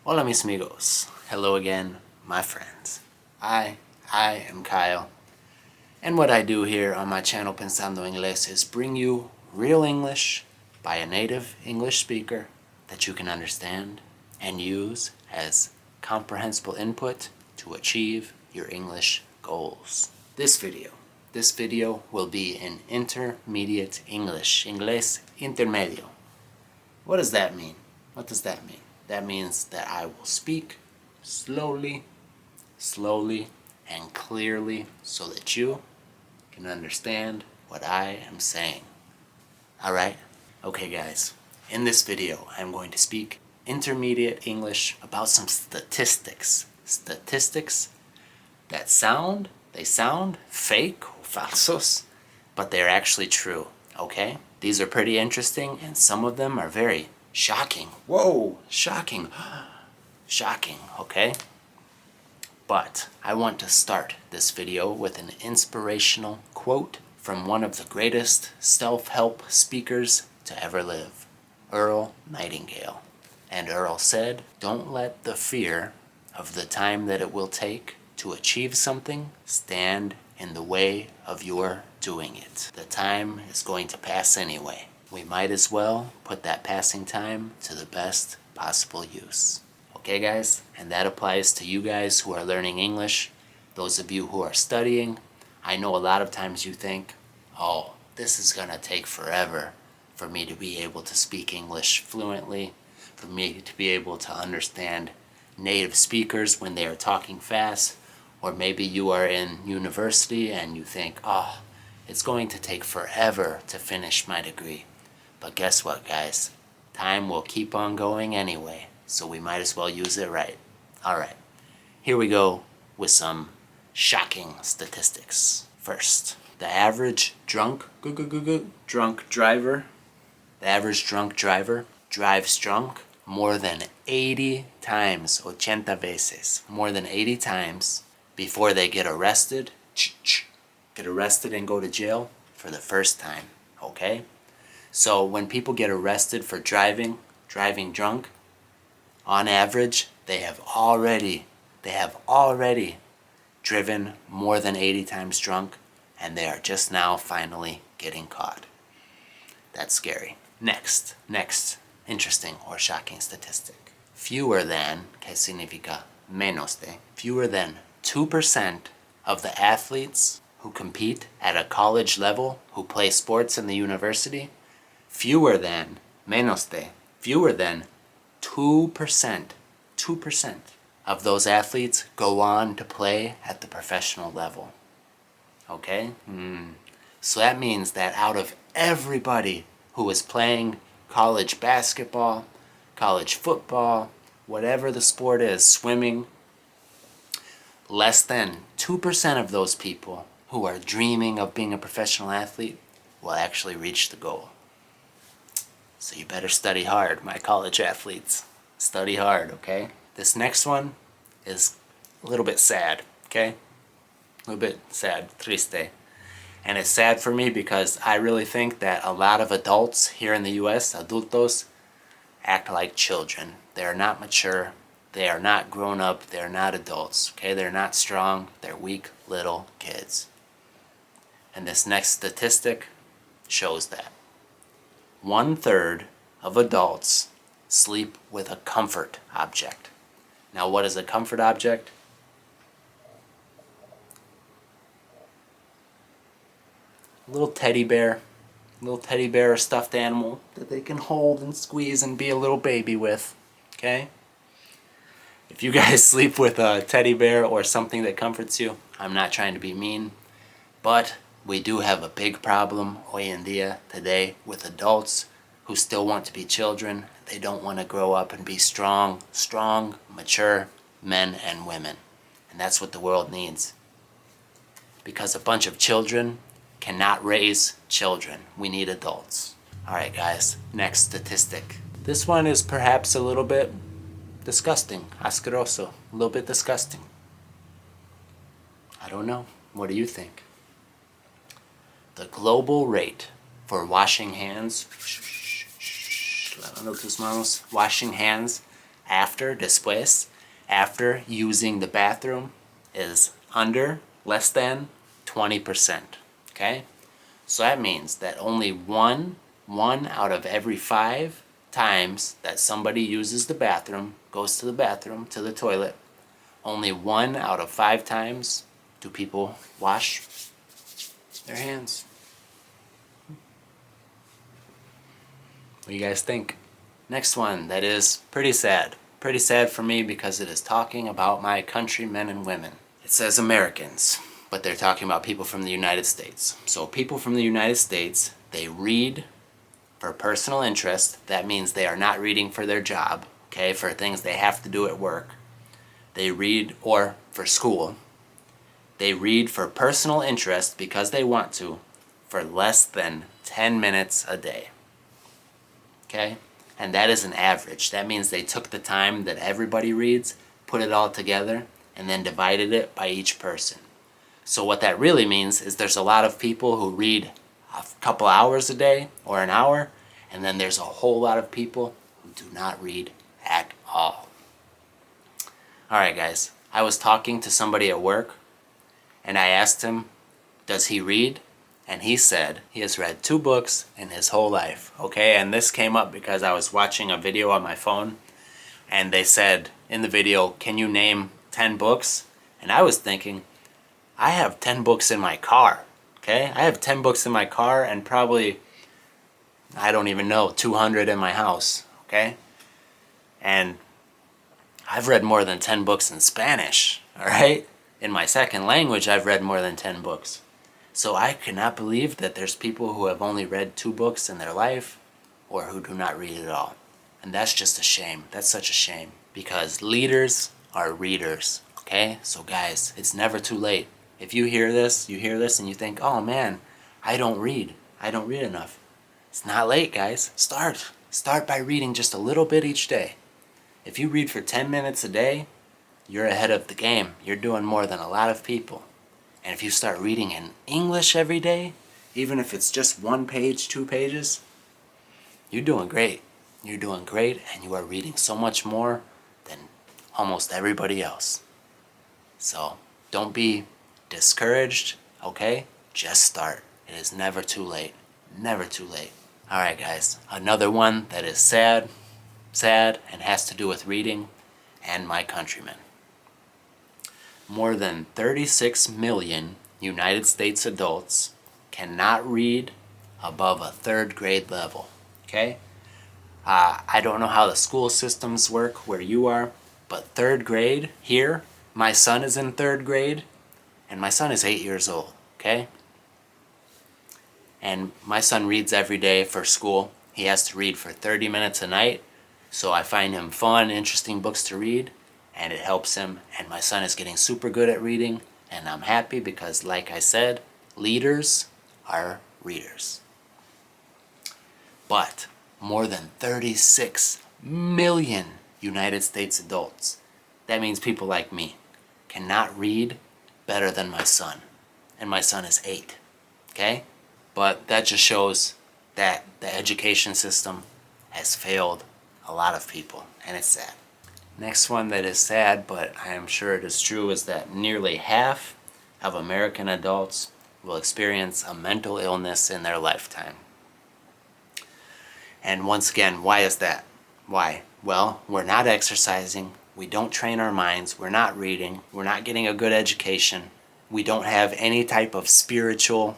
Hola mis amigos. Hello again, my friends. I am Kyle. And what I do here on my channel Pensando Inglés is bring you real English by a native English speaker that you can understand and use as comprehensible input to achieve your English goals. This video will be in intermediate English, Inglés intermedio. What does that mean? That means that I will speak slowly, and clearly so that you can understand what I am saying. Alright? Okay guys, in this video I'm going to speak intermediate English about some statistics. Statistics that sound fake or falsos, but they're actually true, okay? These are pretty interesting and some of them are very shocking. Whoa, shocking. Shocking, okay? But I want to start this video with an inspirational quote from one of the greatest self-help speakers to ever live, Earl Nightingale. And Earl said, "Don't let the fear of the time that it will take to achieve something stand in the way of your doing it. The time is going to pass anyway. We might as well put that passing time to the best possible use." Okay guys, and that applies to you guys who are learning English, those of you who are studying. I know a lot of times you think, oh, this is gonna take forever for me to be able to speak English fluently, for me to be able to understand native speakers when they are talking fast, or maybe you are in university and you think, oh, it's going to take forever to finish my degree. But guess what, guys? Time will keep on going anyway, so we might as well use it right. Alright, here we go with some shocking statistics. First, the average drunk driver drives drunk more than 80 times, 80 veces, more than 80 times before they get arrested and go to jail for the first time, okay? So when people get arrested for driving drunk, on average, they have already driven more than 80 times drunk, and they are just now finally getting caught. That's scary. Next, interesting or shocking statistic. Fewer than, ¿qué significa menos de? Fewer than 2% of the athletes who compete at a college level, who play sports in the university, fewer than 2% of those athletes go on to play at the professional level. Okay? So that means that out of everybody who is playing college basketball, college football, whatever the sport is, swimming, less than 2% of those people who are dreaming of being a professional athlete will actually reach the goal. So you better study hard, my college athletes. Study hard, okay? This next one is a little bit sad, okay? A little bit sad, triste. And it's sad for me because I really think that a lot of adults here in the US, adultos, act like children. They are not mature. They are not grown up. They are not adults, okay? They're not strong. They're weak little kids. And this next statistic shows that 1/3 of adults sleep with a comfort object. Now, what is a comfort object? A little teddy bear or stuffed animal that they can hold and squeeze and be a little baby with, okay? If you guys sleep with a teddy bear or something that comforts you, I'm not trying to be mean, but we do have a big problem hoy en día today with adults who still want to be children. They don't want to grow up and be strong, mature men and women. And that's what the world needs. Because a bunch of children cannot raise children. We need adults. Alright guys, next statistic. This one is perhaps a little bit disgusting, asqueroso, a little bit disgusting. I don't know. What do you think? The global rate for washing hands, washing hands after, después, after using the bathroom is under, less than 20%. Okay? So that means that only one out of every 5 times that somebody uses the bathroom, goes to the bathroom, to the toilet, only 1 out of 5 times do people wash their hands. What do you guys think? Next one that is pretty sad. Pretty sad for me because it is talking about my countrymen and women. It says Americans, but they're talking about people from the United States. So people from the United States, they read for personal interest. That means they are not reading for their job, okay, for things they have to do at work. They read, or for school. They read for personal interest because they want to for less than 10 minutes a day. Okay? And that is an average. That means they took the time that everybody reads, put it all together, and then divided it by each person. So what that really means is there's a lot of people who read a couple hours a day or an hour, and then there's a whole lot of people who do not read at all. Alright guys, I was talking to somebody at work, and I asked him, does he read? And he said he has read 2 books in his whole life, okay? And this came up because I was watching a video on my phone, and they said in the video, can you name 10 books? And I was thinking, I have 10 books in my car, okay? I have 10 books in my car and probably, I don't even know, 200 in my house, okay? And I've read more than 10 books in Spanish, all right? In my second language, I've read more than 10 books. So I cannot believe that there's people who have only read 2 books in their life or who do not read at all. And that's just a shame. That's such a shame. Because leaders are readers, okay? So guys, it's never too late. If you hear this and you think, oh man, I don't read enough. It's not late, guys. Start by reading just a little bit each day. If you read for 10 minutes a day, you're ahead of the game. You're doing more than a lot of people. And if you start reading in English every day, even if it's just 1 page, 2 pages, you're doing great. You're doing great, and you are reading so much more than almost everybody else. So don't be discouraged, okay? Just start. It is never too late. Never too late. Alright guys, another one that is sad and has to do with reading and my countrymen. More than 36 million United States adults cannot read above a 3rd grade level, okay? I don't know how the school systems work where you are, but 3rd grade here, my son is in 3rd grade, and my son is 8 years old, okay? And my son reads every day for school. He has to read for 30 minutes a night, so I find him fun, interesting books to read, and it helps him, and my son is getting super good at reading, and I'm happy because, like I said, leaders are readers. But more than 36 million United States adults, that means people like me, cannot read better than my son, and my son is 8, okay? But that just shows that the education system has failed a lot of people, and it's sad. Next one that is sad, but I am sure it is true, is that nearly half of American adults will experience a mental illness in their lifetime. And once again, why is that? Why? Well, we're not exercising, we don't train our minds, we're not reading, we're not getting a good education, we don't have any type of spiritual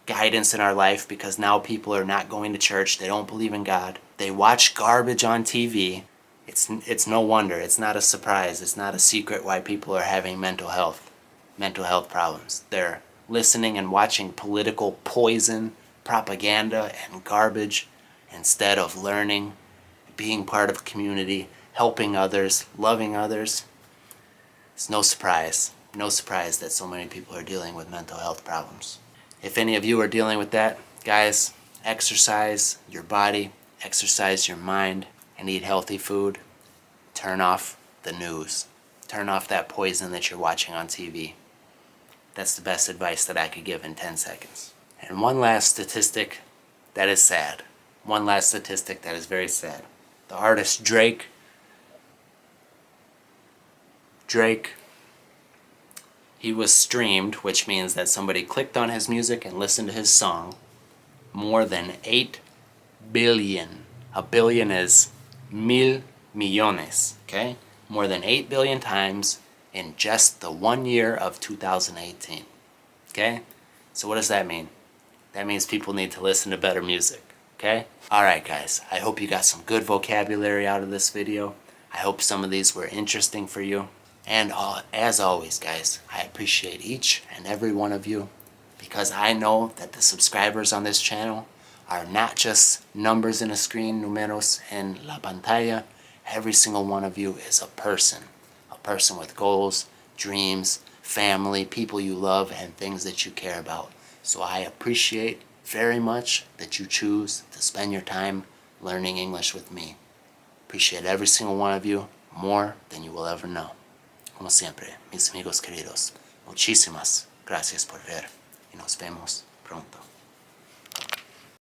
guidance in our life because now people are not going to church, they don't believe in God, they watch garbage on TV. It's no wonder, it's not a surprise, it's not a secret why people are having mental health problems. They're listening and watching political poison, propaganda, and garbage instead of learning, being part of a community, helping others, loving others. It's no surprise that so many people are dealing with mental health problems. If any of you are dealing with that, guys, exercise your body, exercise your mind, and eat healthy food. Turn off the news. Turn off that poison that you're watching on TV. That's the best advice that I could give in 10 seconds. And one last statistic that is sad. One last statistic that is very sad. The artist Drake Drake, he was streamed, which means that somebody clicked on his music and listened to his song, more than 8 billion. A billion is 1,000,000,000, okay? More than 8 billion times in just the 1 year of 2018, okay? So what does that mean? That means people need to listen to better music, okay? Alright guys, I hope you got some good vocabulary out of this video. I hope some of these were interesting for you. And as always guys, I appreciate each and every one of you, because I know that the subscribers on this channel are not just numbers in a screen, números en la pantalla. Every single one of you is a person with goals, dreams, family, people you love, and things that you care about. So I appreciate very much that you choose to spend your time learning English with me. Appreciate every single one of you more than you will ever know. Como siempre, mis amigos queridos, muchísimas gracias por ver y nos vemos pronto.